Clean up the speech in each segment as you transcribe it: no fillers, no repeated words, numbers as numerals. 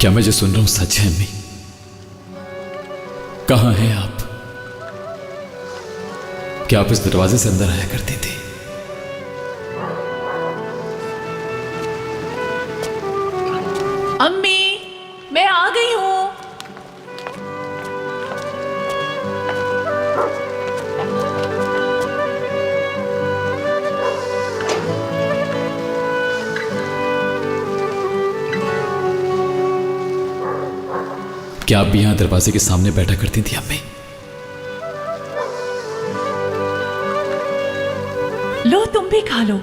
क्या मैं जो सुन रहा हूं सच है अम्मी? कहां हैं आप? क्या आप इस दरवाजे से अंदर आया करती थी? अम्मी, मैं आ गई हूं। क्या आप भी यहां दरवाजे के सामने बैठा करती थी अम्मी? लो, तुम भी खा लो।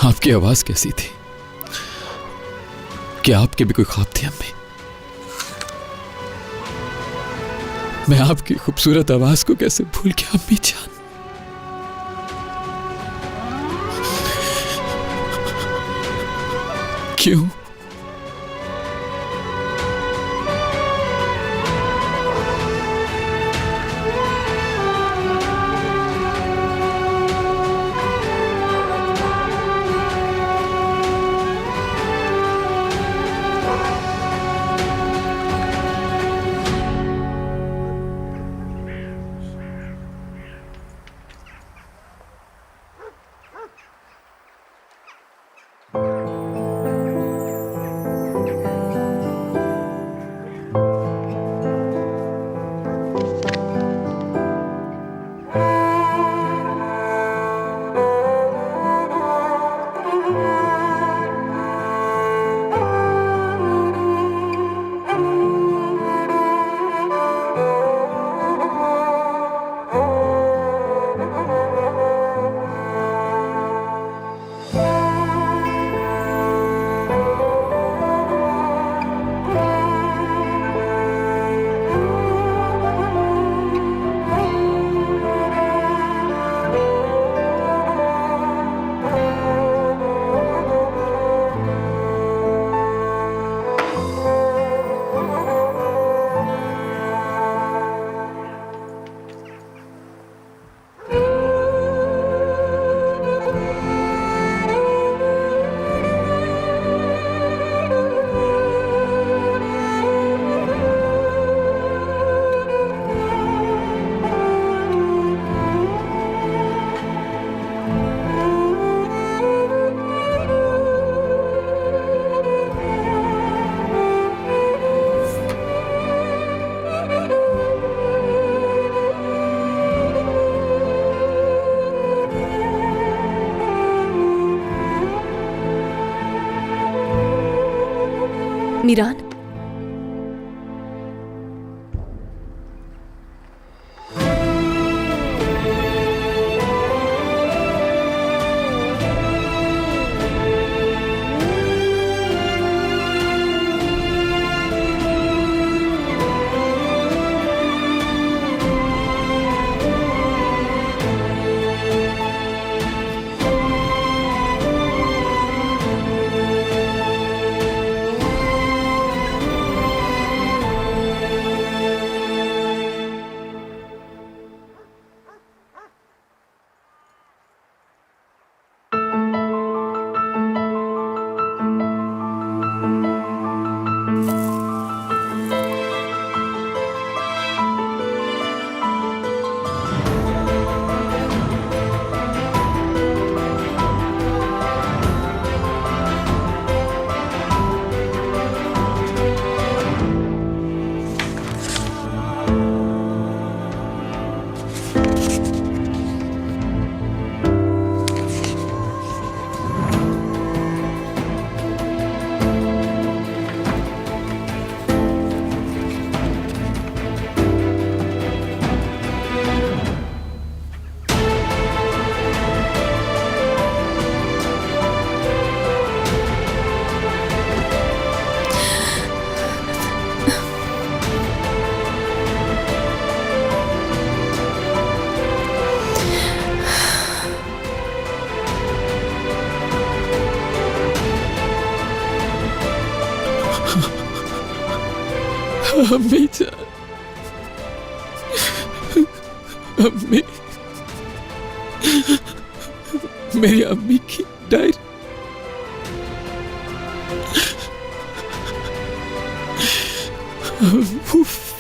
आपकी आवाज कैसी थी? क्या आपके भी कोई ख्वाब थे अम्मी? मैं आपकी खूबसूरत आवाज को कैसे भूल गया अम्मी जान। क्यों? मिरान, अम्मी जान, अम्मी, मेरी अम्मी की डायरी। उफ।